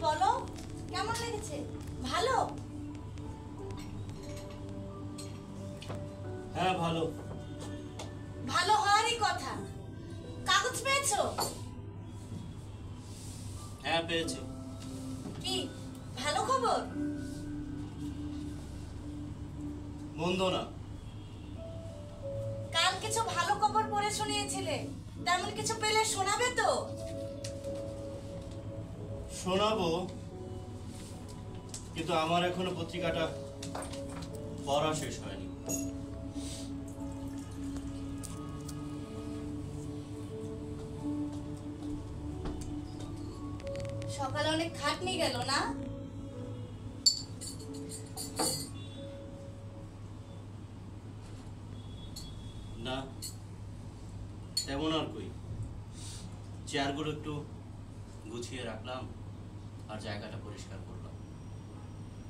বলো কেমন লেগেছে? ভালো? হ্যাঁ ভালো। ভালো হওয়ারই কথা। কাগজ পেয়েছো? হ্যাঁ পেয়েছি। কি ভালো খবর? মন্দ না। কাল কিছু ভালো খবর পড়ে শুনিয়েছিলে, তেমন কিছু পেলে শোনাবে তো? শোনাবো, কিন্তু আমার এখনো পত্রিকাটা পড়া শেষ হয়নি। সকালে অনেক খাটনি গেল না? না তেমন আর কই, চেয়ারগুলো একটু গুছিয়ে রাখলাম আর জায়গাটা পরিষ্কার করলাম।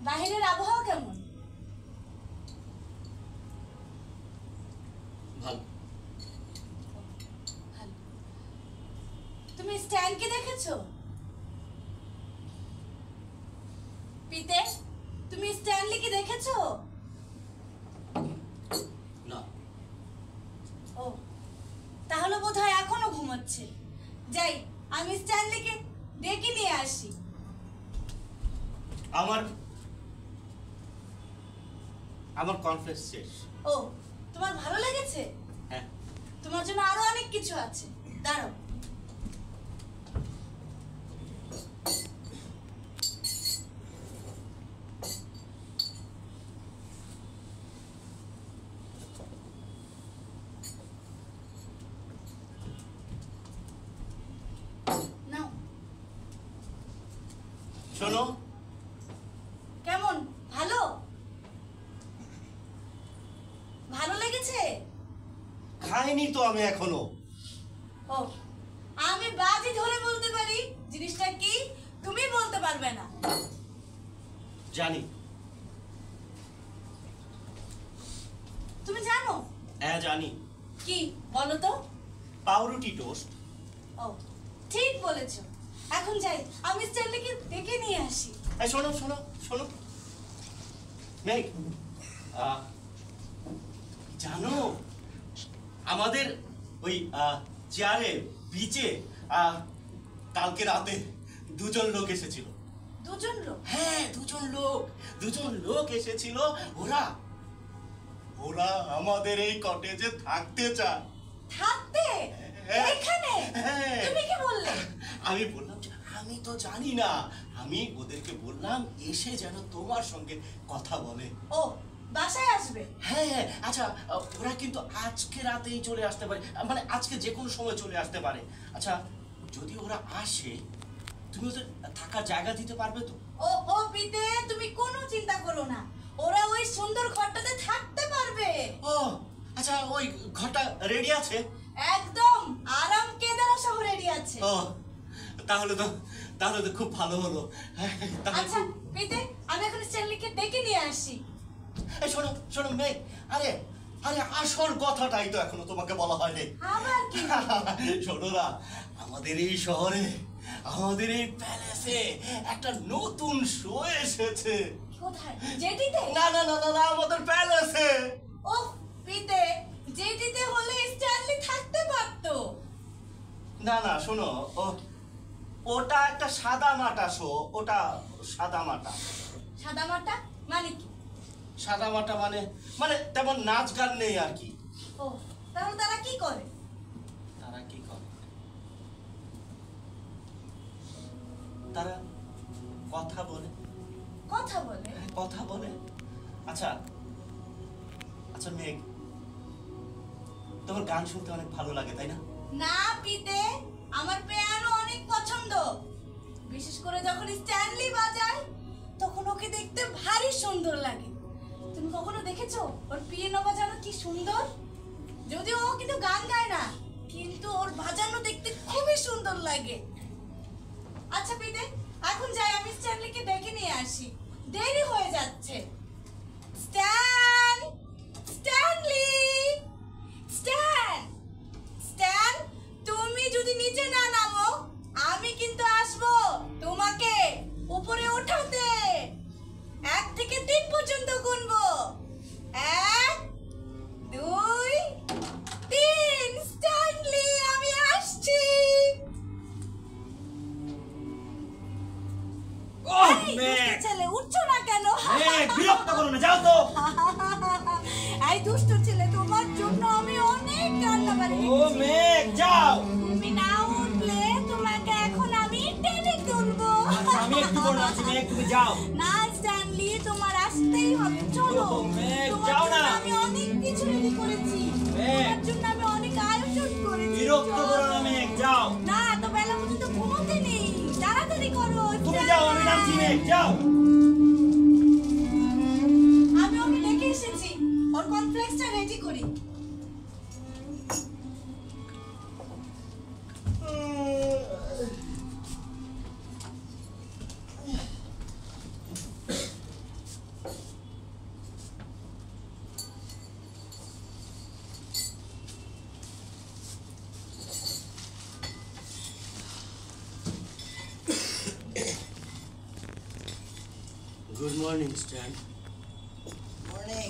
বাহিরের আবহাওয়া কেমন? ভালো। তুমি স্ট্যানকে দেখেছো? পিতে, তুমি স্ট্যানলিকে দেখেছো? না। ও, তাহলে বোধহয় এখনো ঘুমাচ্ছে। যাই, আমি স্ট্যানলিকে ডেকে নিয়ে আসি। আমার কনফারেন্স শেষ। ও, তোমার ভালো লেগেছে? হ্যাঁ। তোমার জন্য আরো অনেক কিছু আছে, দাঁড়াও। নাও। শোনো। কেমন? ভালো? ভালো লেগেছে? খাইনি তো আমি এখনো। ও, আমি বাজি ধরে বলতে পারি জিনিসটা কি, তুমি বলতে পারবে না। জানি। তুমি জানো? হ্যাঁ জানি। কি বলো তো? পাউরুটি টোস্ট। ও, ঠিক বলেছো। এখন যাই, আমি স্ট্যানলিকে ডেকে নিয়ে আসি। এই শোনো শোনো শোনো মেঘ, জানো আমাদের ওই চেয়ারে বিচে কালকে রাতে দুজন লোক এসেছিল। দুজন লোক? হ্যাঁ দুজন লোক এসেছিল। ওরা ওরা আমাদের এই কটেজে থাকতে চায়। থাকতে? এখানে? তুমি কি বললে? আমি বললাম যে আমি আমি তো জানি না, আমি ওদেরকে বললাম এসে যেন তোমার সঙ্গে কথা বলে। ও বাসায় আসবে? হ্যাঁ হ্যাঁ, আচ্ছা ওরা কিন্তু আজকে রাতেই চলে আসতে পারে, মানে আজকে যে কোনো সময় চলে আসতে পারে। আচ্ছা যদি ওরা আসে তুমি ওদের থাকার জায়গা দিতে পারবে তো? ও ও পিতে, তুমি কোনো চিন্তা করো না, ওরা ওই সুন্দর ঘরটাতে থাকতে পারবে। ও আচ্ছা, ওই ঘরটা রেডি আছে? একদম আরাম কেদারা সহ রেডি আছে। ও তাহলে তো খুব ভালো হলো। তাহলে আচ্ছা পিতে, আমি এখন স্ট্যানলিকে ডেকে নিয়ে আসি। এই শোনো শোনো মেঘ, আরে আরে আসল কথাটাই তো এখনো তোমাকে বলা হয়নি। আবার কি? শোনো না, আমাদের এই শহরে, আমাদের এই প্যালেসে একটা নতুন শো এসেছে। কোথায়? জেটিতে? না না না না না, আমাদের প্যালেসে। ও পিতে, জেটিতে হলে স্ট্যানলি থাকতে পারতো। না না শোনো, ওটা একটা সাদা মাটা শো, ওটা সাদা মাটা। সাদা মাটা মানে কি? সাদা মাটা মানে মানে তেমন নাচ গান নেই আর কি। ও তাহলে তারা কি করে? তারা কি করে? তারা কথা বলে। কথা বলে? কথা বলে। আচ্ছা আচ্ছা মেঘ, তোমার গান শুনতে অনেক ভালো লাগে তাই না? না পিতে, আমার পিয়ানো অনেক পছন্দ, বিশেষ করে যখন স্ট্যানলি বাজায় তখন ওকে দেখতে ভারী সুন্দর লাগে। তুমি কখনো দেখেছো ওর পিয়ানো বাজানো কি সুন্দর? যদিও ও কিন্তু গান গায় না, কিন্তু ওর বাজানো দেখতে খুবই সুন্দর লাগে। আচ্ছা পিতে, এখন যাই, আমি স্ট্যানলিকে ডেকে নিয়ে আসি, দেরি হয়ে যাচ্ছে। স্ট্যান, স্ট্যানলি, স্ট্যান, স্ট্যান, তুমি যদি নিচে না নামো আমি কিন্তু আসবো তোমাকে উপরে ওঠাতে। 1 থেকে 3 পর্যন্ত গুনবো। 1 2 3। স্ট্যানলি আমি আসছি। ওহ এই মেঘ, দুষ্টু ছেলে, উঠছো না কেন? মেঘ বিরক্ত করো না, যাও তো। এই দুষ্টু ছেলে, তোমার জন্য আমি অনেক রান্না বানিয়ে ও মেঘ যাও। তুমি না উঠলে তোমাকে এখন আমি টেনে তুলবো। আচ্ছা আমি একটু বড় আছি মেঘ, তুমি যাও। না স্ট্যানলি, তোমার আসতেই হবে, চলো। ও, মেঘ, তোমার যাও জন্য না। আমি অনেক কিছু রেডি করেছি, মেঘ। তোমার জন্য আমি অনেক আয়োজন করেছি। বিরক্ত চলো। করো না মেঘ, যাও। না, এত বেলা পর্যন্ত ঘুমোতে নেই, তাড়াতাড়ি করো। তুমি যাও, আমি নামছি মেঘ, যাও। আমি ওকে ডেকে এসেছি, ওর কনফ্লেক্সটা রেডি করি। Good morning Stan. Morning.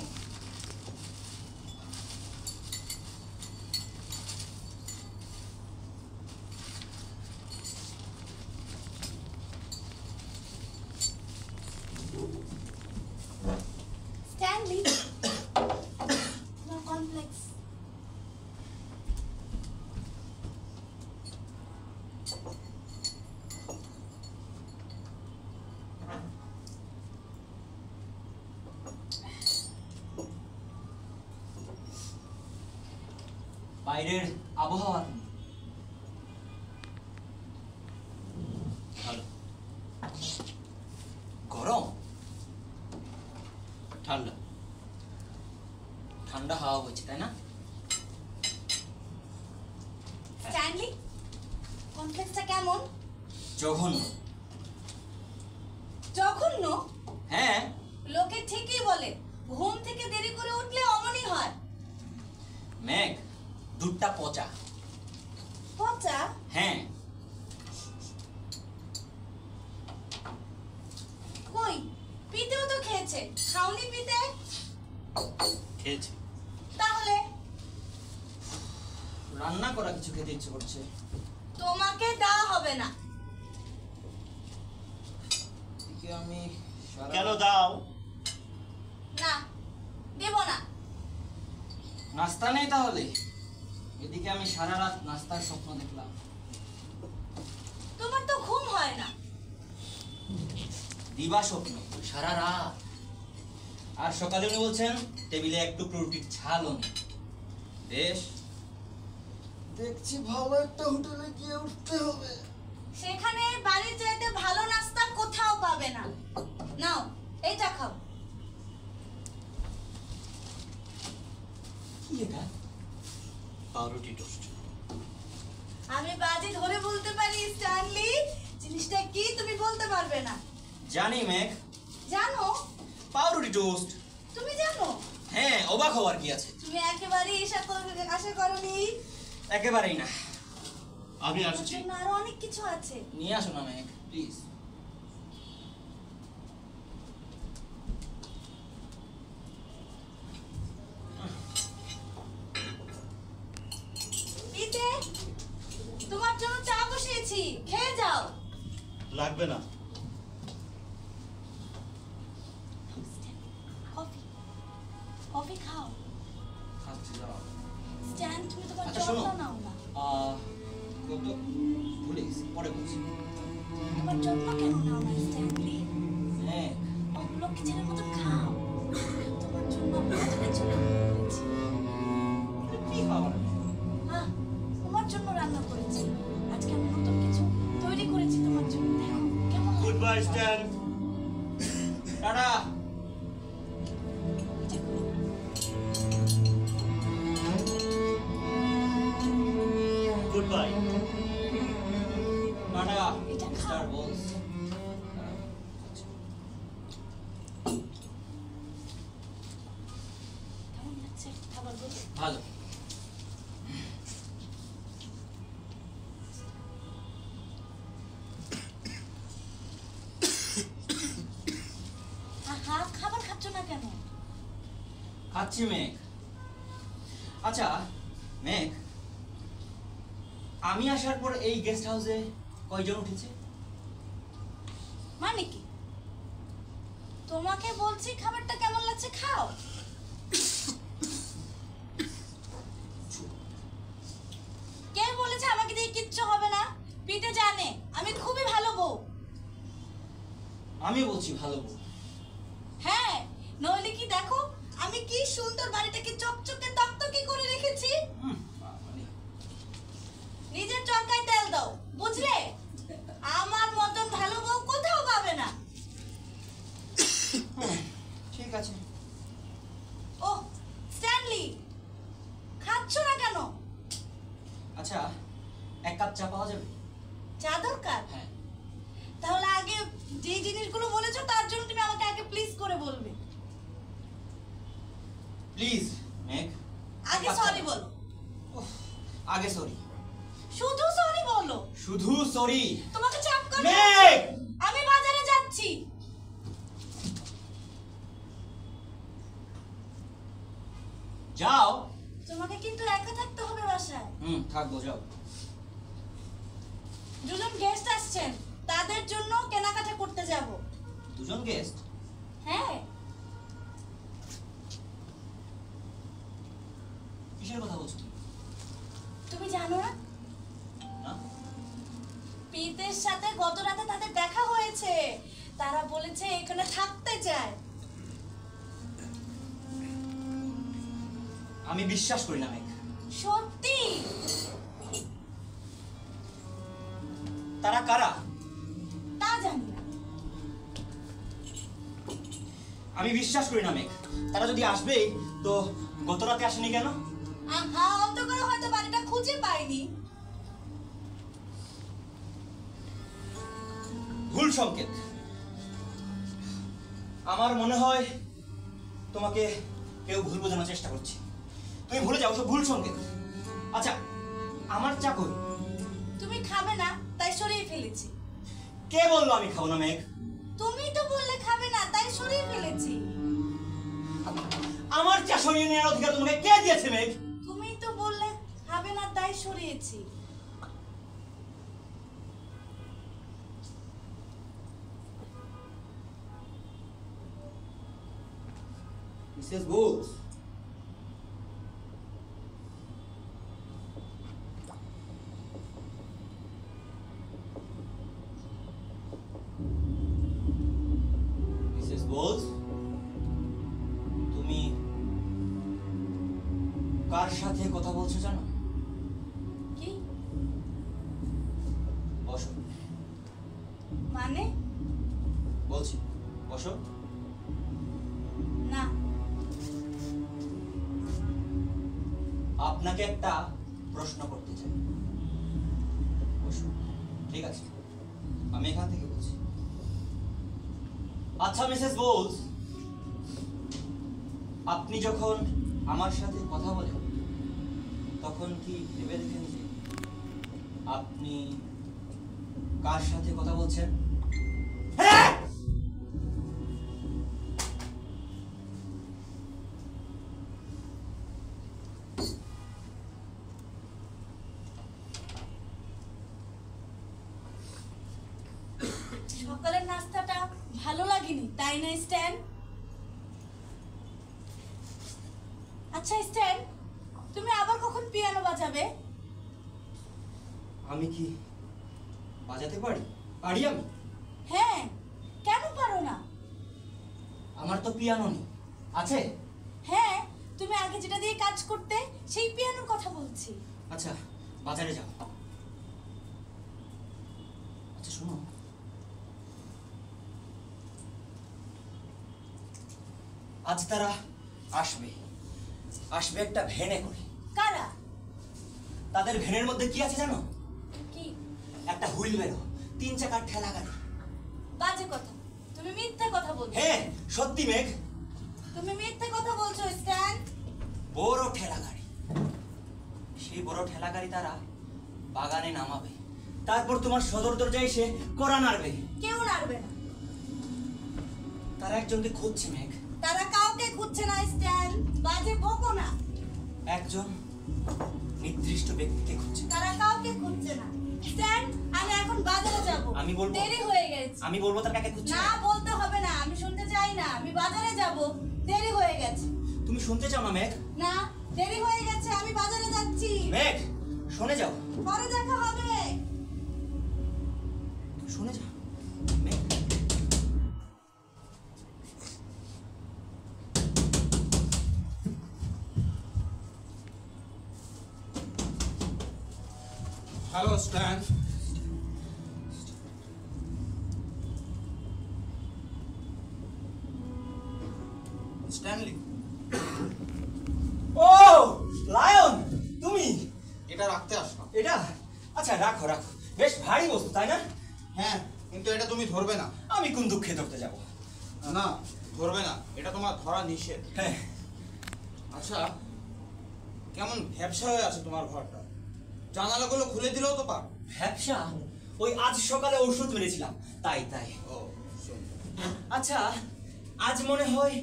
Stanley, তোমার কনফ্লেক্স। বাইরের আবহাওয়া ভালো। গরম, ঠান্ডা। ঠান্ডা হাওয়া হচ্ছে তাই না? স্ট্যানলি, কনফ্লেক্সটা কেমন? জঘন্য। জঘন্য? হ্যাঁ, লোকে ঠিকই বলে ঘুম থেকে দেরি করে উঠলে অমনই হয়। মেঘ দুধটা পচা। পচা? হ্যাঁ। কই, পিতেও তো খেয়েছে, খাওনি পিতে? খেয়েছি। তাহলে রান্না করা কিছু খেতে ইচ্ছে করছে। তোমাকে দেওয়া হবে না। এদিকে আমি সারা কেন দাও? না, দেব না। নাস্তা নেই তাহলে? এদিকে আমি সারা রাত নাস্তার স্বপ্ন দেখলাম। তোমার তো ঘুম হয় হয় না। দিবা স্বপ্ন সারা রাত। আর সকালে উনি বলছেন টেবিলে এক টুকরো রুটির ঝালও নেই। বেশ, দেখছি ভালো একটা হোটেলে গিয়ে উঠতে হবে। সেখানে বাড়ির চাইতে ভালো নাস্তা কোথাও পাবে না। নাও এইটা খাও। কি এটা? পাউরুটি টোস্ট। আমি বাজি ধরে বলতে পারি স্ট্যানলি, জিনিসটা কি তুমি বলতে পারবে না। জানি মেঘ, জানো? পাউরুটি টোস্ট। তুমি জানো? হ্যাঁ, অবাক হওয়ার কি আছে? তুমি একেবারেই আশা করনি। একেবারেই না। আমি তোমার আসছি। জন্য আরো অনেক কিছু আছে। নিয়ে আসো না মেঘ, প্লিজ। পিতে, তোমার জন্য চা বসিয়েছি, খেয়ে যাও। লাগবে না। কফি, কফি খাও। খাচ্ছি, যাও। স্ট্যান, তুমি তোমার আচ্ছা, যত্ন শোনো। নাও না। কত ভুলে গেছি, পরে বলছি। তোমার যত্ন কেন নাও না স্ট্যানলি? হ্যাঁ, ওগুলো কিচেনের মতো খাও। তোমার জন্য আমি কত কিছু রান্না করেছি। কি খাবার? হ্যাঁ, তোমার জন্য রান্না করেছি। আজকে আমি নতুন কিছু তৈরি করেছি তোমার জন্য। দেখো কেমন গুড বাই লাগছে। স্ট্যান। টাটা। এটা খাও। Good bye. টাটা। এটা খাও। স্টার বলস। কেমন লাগছে খাবারগুলো? ভালো। আহা, খাবার খাচ্ছ না কেন? খাচ্ছি মেঘ। আচ্ছা মেঘ, আমি আসার পর এই গেস্ট হাউসে কয়জন উঠেছে? মানে কি? তোমাকে বলছি খাবারটা কেমন লাগছে খাও। কে বলেছে আমাকে দিয়ে কিচ্ছু হবে না? পিতে জানে আমি খুবই ভালো বউ। আমি বলছি ভালো বউ। হ্যাঁ, নইলে কি দেখো আমি কি সুন্দর বাড়িটাকে চকচকে তকতকে করে রেখেছি। বাবারে। নিজের চরকায় তেল দাও, বুঝলে? আমার মতন ভালো বউ কোথাও পাবে না। ঠিক আছে। ও স্ট্যানলি, খাচ্ছ না কেন? আচ্ছা, এক কাপ চা পাওয়া যাবে? চা দরকার? হ্যাঁ। তাহলে আগে যে জিনিসগুলো বলেছো তার জন্য তুমি আমাকে আগে প্লিজ করে বলবে। প্লিজ মেঘ। আগে সরি বলো। উফ, আগে সরি। শুধু সরি বলো। শুধু সরি। তোমাকে চাপ করে মেঘ! আমি বাজারে যাচ্ছি। যাও। তোমাকে কিন্তু একা থাকতে হবে বাসায়। থাকবো, যাও। দুজন গেস্ট আসছেন, তাদের জন্য কেনাকাটা করতে যাব। দুজন গেস্ট? হ্যাঁ। কিসের কথা বলছো তুমি? তুমি জানো না? না? পিতের সাথে গত রাতে তাদের দেখা হয়েছে। তারা বলেছে এখানে থাকতে চায়। আমি বিশ্বাস করি না মেঘ। সত্যি? তারা কারা? তা জানি না। আমি বিশ্বাস করি না মেঘ। তারা যদি আসবেই তো গত রাতে আসেনি কেন? আহা, অন্ধকারে হয়তো বাড়িটা খুঁজে পাইনি। ভুল সংকেত। আমার মনে হয় তোমাকে কেউ ভুল বোঝানোর চেষ্টা করছে। তুমি ভুলে যাও, সব ভুল সংকেত। আচ্ছা, আমার চা কই? তুমি খাবে না তাই সরিয়ে ফেলেছি। কে বললো আমি খাবো না মেঘ? তুমি তো বললে খাবে না তাই সরিয়ে ফেলেছি। আমার চা সরিয়ে নেওয়ার অধিকার তোমাকে কে দিয়েছে মেঘ? তুমি তো বললে খাবে না তাই সরিয়েছি। মিসেস বোস, বলস, তুমি কার সাথে কথা বলছো জানো? কি বসো। মানে? বলছি বসো। না। আপনাকে একটা প্রশ্ন করতে চাই। বসো। ঠিক আছে, আমি এখান থেকে বলছি। আচ্ছা মিসেস বোলস, আপনি যখন আমার সাথে কথা বলেন তখন কি ভেবে দেখেন যে আপনি কার সাথে কথা বলছেন? হ্যাঁ! সকালের নাস্তাটা ভালো লাগেনি, তাই না স্ট্যান? আচ্ছা স্ট্যান, তুমি আবার কখন পিয়ানো বাজাবে? আমি কি বাজাতে পারি? পারি আমি? হ্যাঁ, কেন পারো না? আমার তো পিয়ানো নেই। আছে? হ্যাঁ, তুমি আগে যেটা দিয়ে কাজ করতে সেই পিয়ানোর কথা বলছি। আচ্ছা, বাজারে যাও। আচ্ছা শোনো, আজ তারা আসবে আসবে একটা ভ্যানে করে। কারা? তাদের ভ্যানের মধ্যে কি আছে জানো? কি? একটা হুইল বেরো, 3 চাকার ঠেলা গাড়ি। বাজে কথা, তুমি মিথ্যে কথা বলছো। হ্যাঁ সত্যি মেঘ, তুমি মিথ্যে কথা বলছো স্ট্যান। বড় ঠেলা গাড়ি। সেই বড় ঠেলা গাড়ি তারা বাগানে নামাবে, তারপর তোমার সদর দরজায় এসে কড়া নাড়বে। কেউ নাড়বে না। তারা একজনকে খুঁজছে মেঘ। তারা কাউকে খুঁজছে না স্ট্যান, বাজে বকো না। একজন নির্দিষ্ট ব্যক্তিকে খুঁজছে। তারা কাউকে খুঁজছে না স্ট্যান। আমি এখন বাজারে যাব। আমি বলবো? দেরি হয়ে গেছে। আমি বলবো তার কাকে খুঁজছে? না বলতে হবে না, আমি শুনতে চাই না। আমি বাজারে যাব, দেরি হয়ে গেছে। তুমি শুনতে চাও না মেঘ? না, দেরি হয়ে গেছে, আমি বাজারে যাচ্ছি। মেঘ শুনে যাও, পরে দেখা হবে। শুনে যাও মেঘ। হ্যালো স্ট্যান। স্ট্যানলি, ও লায়ন, তুমি এটা রাখতে আসলাম। এটা? আচ্ছা রাখো রাখো, বেশ ভারী বস্তু তাই না? হ্যাঁ, কিন্তু এটা তুমি ধরবে না। আমি কোন দুঃখে ধরতে যাব? না, ধরবে না, এটা তোমার ধরা নিষেধ। হ্যাঁ। আচ্ছা, কেমন ভ্যাবসা হয়ে আছে তোমার ঘরটা? জানালাগুলো খুলে দিলেও তো পার। ব্যবসা? ওই আজ সকালে ওষুধ মেরেছিলাম, তাই তাই। ও শোন, আচ্ছা, আজ মনে হয়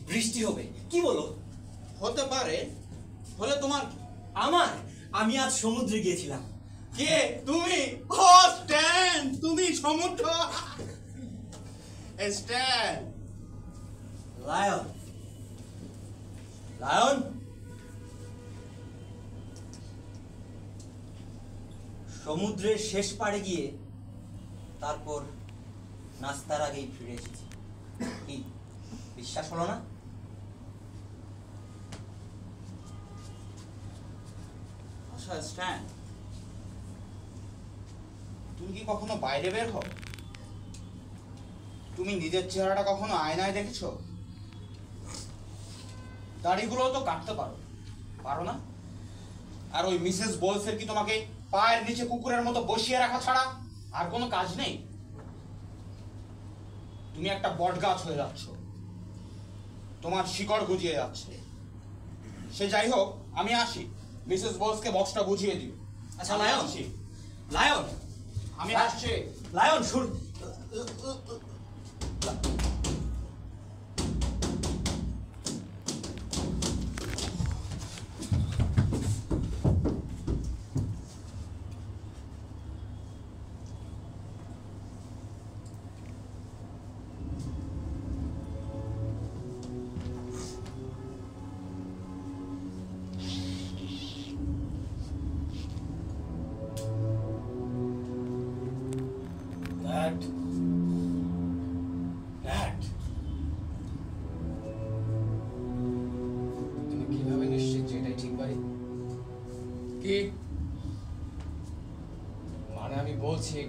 বৃষ্টি হবে, কি বলো? হতে পারে, হলে তোমার কি? আমি আজ সমুদ্রে গিয়েছিলাম। কে তুমি? ও স্ট্যান, তুমি সমুদ্র। স্ট্যান, লায়ন, লায়ন, সমুদ্রের শেষ পাড়ে গিয়ে তারপর নাস্তার আগেই ফিরে এসেছি। কি বিশ্বাস হলো না? আচ্ছা স্ট্যান, তুমি কি কখনো বাইরে বের হও? তুমি নিজের চেহারাটা কখনো আয়নায় দেখেছো? দাড়িগুলো তো কাটতে পারো, পারো না? আর ওই মিসেস বোলসের কি তোমাকে পায়ের নিচে কুকুরের মতো বসিয়ে রাখা ছাড়া আর কোনো কাজ নেই? তুমি একটা বট গাছ হয়ে যাচ্ছ, তোমার শিকড় গুজিয়ে যাচ্ছে। সে যাই হোক, আমি আসি, মিসেস বোলসকে বক্সটা বুঝিয়ে দিও। আচ্ছা আমি লায়ন, আসছি। লায়ন, আমি আসছি। লায়ন শুন। That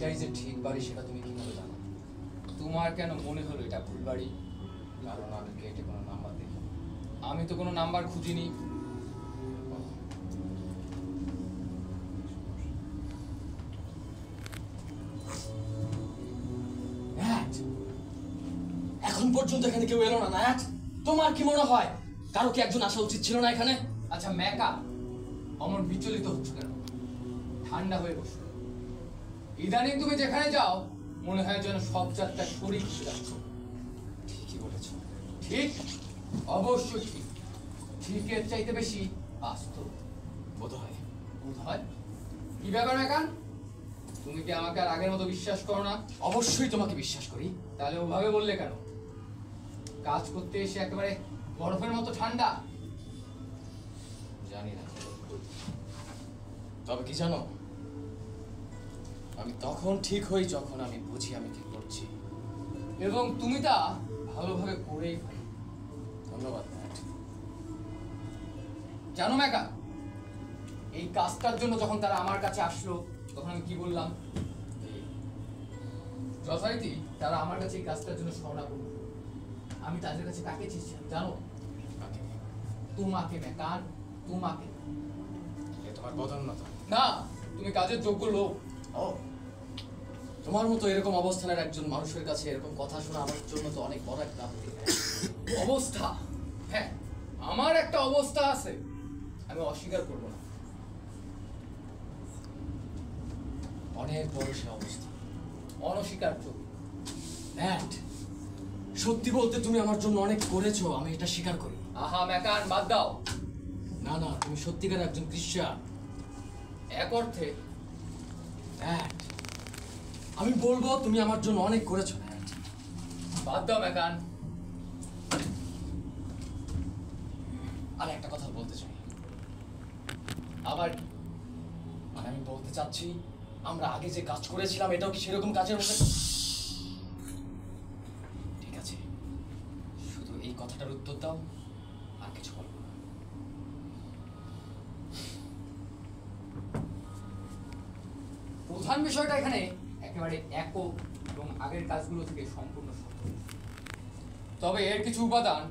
এটাই যে ঠিক বাড়ি সেটা তুমি কিভাবে জানো? তোমার কেন মনে হলো এটা ভুল বাড়ি? কারণ আমি গেটে কোনো নাম্বার দেখি। আমি তো কোনো নাম্বার খুঁজিনি। ন্যাট, এখন পর্যন্ত এখানে কেউ এলো না ন্যাট। তোমার কি মনে হয় কারো কি একজন আসা উচিত ছিল না এখানে? আচ্ছা মেকা, অমন বিচলিত হচ্ছ কেন? ঠান্ডা হয়ে বসো। ইদানিং তুমি যেখানে যাও মনে হয় যেন সব যাত্রা শরীর খুশি যাচ্ছ। ঠিকই বলেছ। ঠিক, অবশ্যই ঠিক। ঠিকের চাইতে বেশি বাস্তব বোধ হয়। বোধ হয়। কি ব্যাপার মেকান, তুমি কি আমাকে আর আগের মতো বিশ্বাস করো না? অবশ্যই তোমাকে বিশ্বাস করি। তাহলে ওভাবে বললে কেন? কাজ করতে এসে একেবারে বরফের মতো ঠান্ডা। জানি না, তবে কি জানো, আমি তখন ঠিক হই যখন আমি বুঝি আমি কি করছি। এবং তুমি তা ভালোভাবে করেই ফেলো। ধন্যবাদ ন্যাট। জানো মেকা, এই কাজটার জন্য যখন তারা আমার কাছে আসলো তখন আমি কি বললাম? যথারীতি তারা আমার কাছে এই কাজটার জন্য স্মরণা করল। আমি তাদের কাছে কাকে চেয়েছিলাম জানো? তোমাকে মেকান, তোমাকে। এ তোমার পদোন্নতি। না, তুমি কাজের যোগ্য লোক। ও, তোমার মতো এরকম অবস্থানের একজন মানুষের কাছে এরকম কথা শোনা আমার জন্য তো অনেক বড় একটা প্রাপ্তি। অবস্থা, হ্যাঁ আমার একটা অবস্থা আছে, আমি অস্বীকার করবো না। অনেক বড় সে অবস্থা। অনস্বীকার্য। ন্যাট, সত্যি বলতে তুমি আমার জন্য অনেক করেছো, আমি এটা স্বীকার করি। আহা মেকান, বাদ দাও। না না, তুমি সত্যিকার একজন খ্রিস্টান। এক অর্থে ন্যাট, আমি বলবো তুমি আমার জন্য অনেক করেছো ন্যাট। বাদ দাও মেকান। আর একটা কথা বলতে চাই। আবার কি? মানে আমি বলতে চাচ্ছি, আমরা আগে যে কাজ করেছিলাম এটাও কি সেরকম কাজের মধ্যে? ঠিক আছে, শুধু এই কথাটার উত্তর দাও, আর কিছু বলবো না। প্রধান বিষয়টা এখানে একেবারে একক এবং আগের কাজগুলো থেকে সম্পূর্ণ স্বতন্ত্র। তবে এর কিছু উপাদান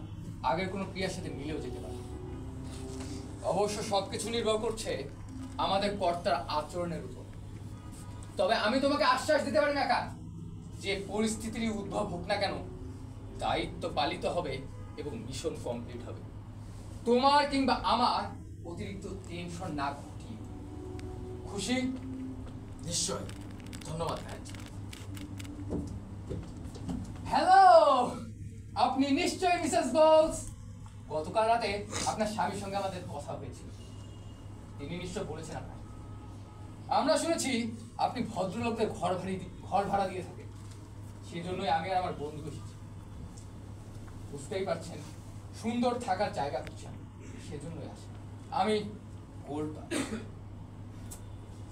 আগের কোনো ক্রিয়ার সাথে মিলেও যেতে পারে। অবশ্য সবকিছু নির্ভর করছে আমাদের কর্তার আচরণের উপর। তবে আমি তোমাকে আশ্বাস দিতে পারি না কার, যে পরিস্থিতির উদ্ভব হোক না কেন দায়িত্ব পালিত হবে এবং মিশন কমপ্লিট হবে। তোমার কিংবা আমার অতিরিক্ত টেনশন না ঘটিয়ে। খুশি? নিশ্চয়। ধন্যবাদ ন্যাট। হ্যালো, আপনি নিশ্চয়ই মিসেস বোলস। গতকাল রাতে আপনার স্বামীর সঙ্গে আমাদের কথা হয়েছিল। তিনি নিশ্চয় বলেছেন আপনাকে। আমরা শুনেছি আপনি ভদ্রলোকদের ঘর ভাড়া দিয়ে থাকেন। সেজন্যই আমি আর আমার বন্ধু এসেছি। বুঝতেই পারছেন, সুন্দর থাকার জায়গা খুঁজছেন, সেজন্যই আসি। আমি গোল্ডা,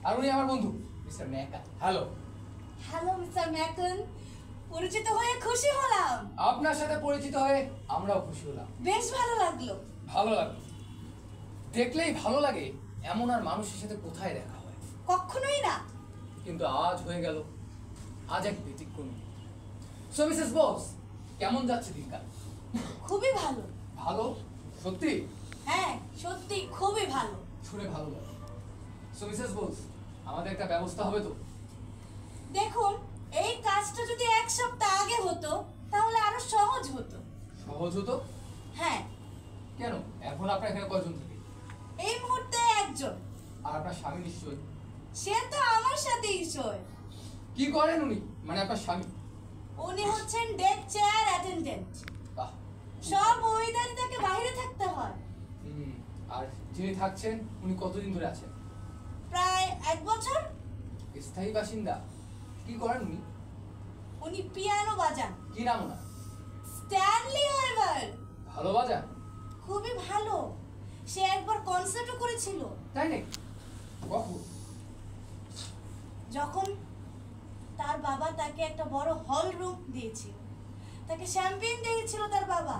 আর উনি আমার বন্ধু মিস্টার ম্যাকা। হ্যালো। হ্যালো মিস্টার ম্যাকন, পরিচিত হয়ে খুশি হলাম। আপনার সাথে পরিচিত হয়ে আমরাও খুশি হলাম। বেশ ভালো লাগলো। ভালো লাগলো, দেখলেই ভালো লাগে এমন আর মানুষের সাথে কোথায় দেখা হয়। কখনোই না। কিন্তু আজ হয়ে গেল, আজ এক ব্যতিক্রম। সো মিসেস বস, কেমন যাচ্ছে দিনকাল? খুবই ভালো। ভালো? সত্যি? হ্যাঁ সত্যি খুবই ভালো। শুনে ভালো লাগে। সো মিসেস বস, আমাদের একটা ব্যবস্থা হবে তো? দেখুন, এই কাজটা যদি এক সপ্তাহ আগে হতো তাহলে আরো সহজ হতো। সহজ হতো? হ্যাঁ। কেন? এখন আপনার এখানে কয়জন থাকে? এই মুহূর্তে একজন। আর আপনার স্বামী নিশ্চয়ই? সে তো আমার সাথেই শোয়। কি করেন উনি, মানে আপনার স্বামী? উনি হচ্ছেন ডেক চেয়ার অ্যাটেন্ডেন্ট। বাহ। সব ওয়েদারে তাকে বাইরে থাকতে হয়। আর যিনি থাকছেন উনি কতদিন ধরে আছেন? প্রায় 1 বছর। স্থায়ী বাসিন্দা? কি করেন উনি? উনি পিয়ানো বাজান। কি নাম ওনার? Stanley waiver. ভালো বাজান? খুবই ভালো। সে একবার কনসার্টও করেছিল। তাই নাকি? কখন? যখন তার বাবা তাকে একটা বড় হল রুম দিয়েছিল, তাকে শ্যাম্পেন দিয়েছিল তার বাবা,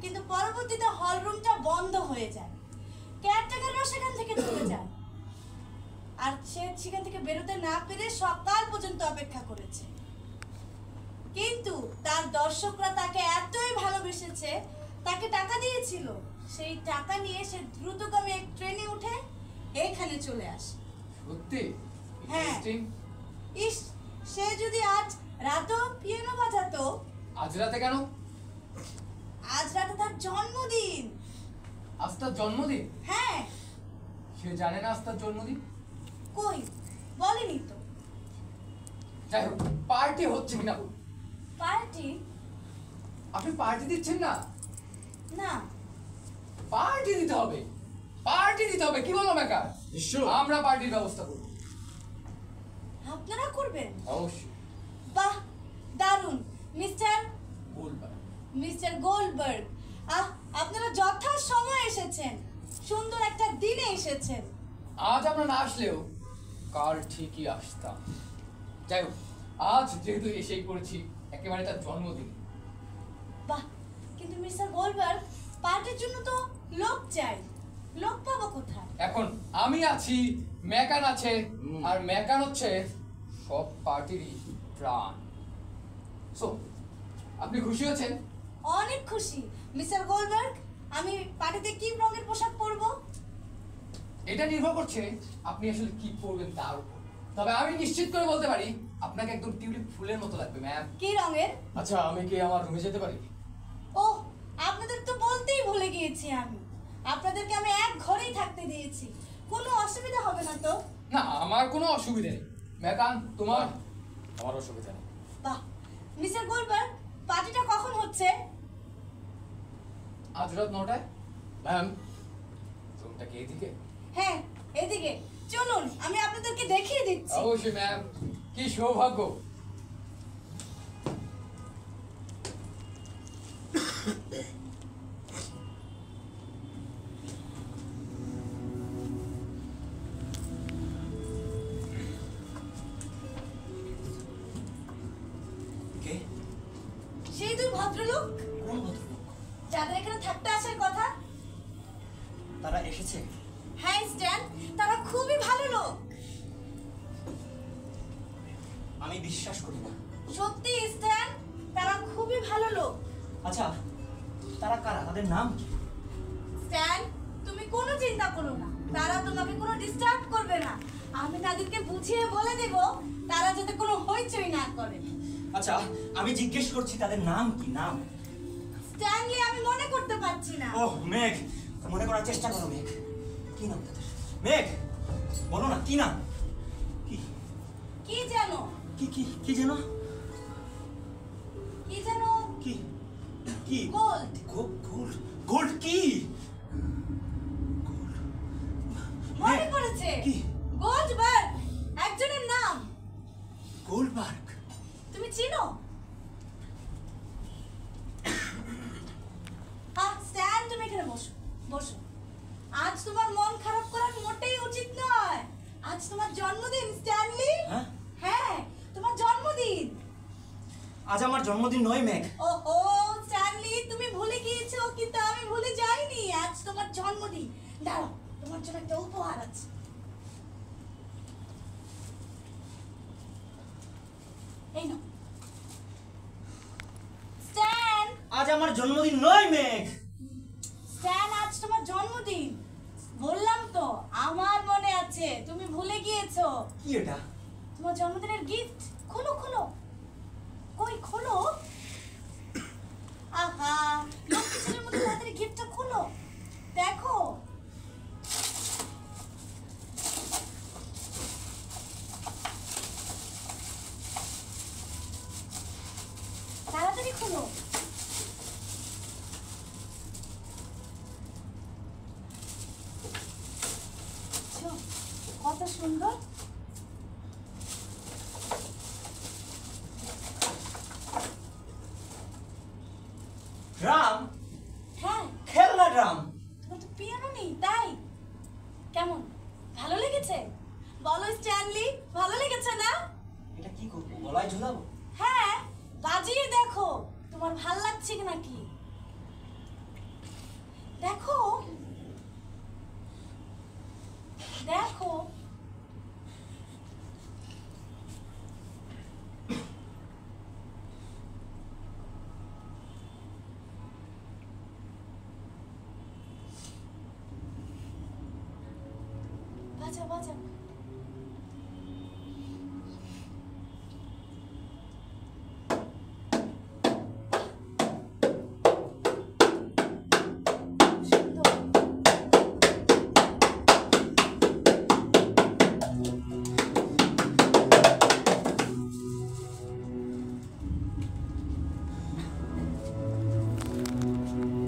কিন্তু পরবর্তীতে হল রুমটা বন্ধ হয়ে যায়। কেয়ারটেকাররা সেখান থেকে চলে যায়। আর সে সেখান থেকে বেরোতে না পেরে সকাল পর্যন্ত অপেক্ষা করেছে। কিন্তু তার দর্শকরা তাকে এতই ভালোবেসেছে, তাকে টাকা দিয়েছিল। সেই টাকা নিয়ে সে দ্রুতগামী এক ট্রেনে উঠে এখানে চলে আসে। সত্যি হ্যাঁ। ইন্টারেস্টিং। ইস, সে যদি আজ রাতেও পিয়ানো বাজাতো। আজ রাতে কেন? আজ রাতে তার জন্মদিন। আজ তার জন্মদিন? হ্যাঁ। সে জানে না আজ তার জন্মদিন? কই, বলেনি তো। যাই হোক, পার্টি হচ্ছে কিনা বলুন। পার্টি? আপনি পার্টি দিচ্ছেন না? না। পার্টি দিতে হবে, পার্টি দিতে হবে, কি বলো মেকা? নিশ্চয়। আমরা পার্টির ব্যবস্থা করব। আপনারা করবেন? অবশ্যই। বাহ, দারুণ। মিস্টার বলবেন। মিস্টার গোল্ডবার্গ, আপনারা যথা সময় এসেছেন, সুন্দর একটা দিনে এসেছেন। আজ আমরা না আসলেও কাল ঠিকই আসতাম। যাই হোক, আজ যেহেতু এসেই পড়েছি, একেবারে তার জন্মদিন। বাহ, কিন্তু মিস্টার গোল্ডবার্গ, পার্টির জন্য তো লোক চাই। লোক পাবো কোথায়? এখন আমি আছি, মেকান আছে, আর মেকান হচ্ছে সব পার্টিরই প্রাণ। সো আপনি খুশি হয়েছেন? অনেক খুশি। মিস্টার গোল্ডবার্গ, আমি পার্টিতে কি রঙের পোশাক পরবো? এটা নির্ভর করছে আপনি আসলে কি পরবেন তার উপর। তবে আমি নিশ্চিত করে বলতে পারি, আপনাকে একদম টিউলিপ ফুলের মতো লাগবে ম্যাম। কি রঙের? আচ্ছা, আমি কি আমার রুমে যেতে পারি? ওহ, আপনাদের তো বলতেই ভুলে গিয়েছি আমি। আপনাদেরকে আমি এক ঘরেই থাকতে দিয়েছি, কোনো অসুবিধা হবে না তো? না, আমার কোনো অসুবিধা নেই। মেকান, তোমার? আমার অসুবিধা নেই। বাহ, মিস্টার গোল্ডবার্গ, পার্টিটা কখন হচ্ছে? আজ রাত 9টায়। ম্যাম, রুমটা কি এদিকে? হ্যাঁ, এদিকে চলুন, আমি আপনাদেরকে দেখিয়ে দিচ্ছি। অবশ্যই ম্যাম, কি সৌভাগ্য। কে? সেই দুই ভদ্রলোক কোন ভদ্রলোক? যাদের এখানে থাকতে আসার কথা। তারা এসেছে? হ্যাঁ স্ট্যান, তারা খুবই ভালো লোক। আমি বিশ্বাস করি না। সত্যি স্ট্যান, তারা খুবই ভালো লোক। আচ্ছা, তারা কারা? তাদের নাম কি? স্ট্যান, তুমি কোনো চিন্তা করো না, তারা তোমাকে কোনো ডিস্টার্ব করবে না। আমি তাদেরকে বুঝিয়ে বলে দেব, তারা যাতে কোনো হইচই না করে। আচ্ছা, আমি জিজ্ঞেস করছি তাদের নাম কি? নাম? স্ট্যানলি, আমি মনে করতে পারছি না। ওহ মেঘ, মনে করার চেষ্টা করো মেঘ। কি নাম তাদের? মেঘ, বলো না কি নাম? কি কি জানো? কি কি কি যেন? কি জানো? কি কি? গোল্ড। গোল্ড? গোল্ড কি? মনে মেঘ, পড়েছে, কি? গোল্ডবার্গ একজনের নাম। গোল্ডবার্গ? তুমি চিনো? স্ট্যান, তুমি এখানে বসো, বসো। আজ তোমার মন খারাপ করার মোটেই উচিত নয়। আজ তোমার জন্মদিন স্ট্যানলি। হ্যাঁ? হ্যাঁ, তোমার জন্মদিন। আজ আমার জন্মদিন নয় মেঘ। ওহো স্ট্যানলি, তুমি ভুলে গিয়েছো, কিন্তু আমি ভুলে যাইনি। আজ তোমার জন্মদিন। দাঁড়াও, তোমার জন্য একটা উপহার আছে। এই নাও। স্ট্যান, আজ আমার জন্মদিন নয় মেঘ। স্ট্যান, আজ তোমার জন্মদিন। বললাম তো, আমার মনে আছে, তুমি ভুলে গিয়েছো। কি এটা? তোমার জন্মদিনের গিফট। খোলো খোলো। কই খোলো। আহা, লক্ষ্মী ছেলের মতো তাড়াতাড়ি গিফটটা খোলো। দেখো। তাড়াতাড়ি খোলো। দেখছো? কত সুন্দর। ড্রাম? হ্যাঁ, খেলনা ড্রাম? তোমার তো পিয়ানো নেই, তাই? কেমন, ভালো লেগেছে? বলো স্ট্যানলি, ভালো লেগেছে না? এটা কি করবো? গলায় ঝুলাবো? হ্যাঁ, বাজিয়ে দেখো তোমার ভাল লাগছে কি নাকি। দেখো দেখো। বাজা বাজা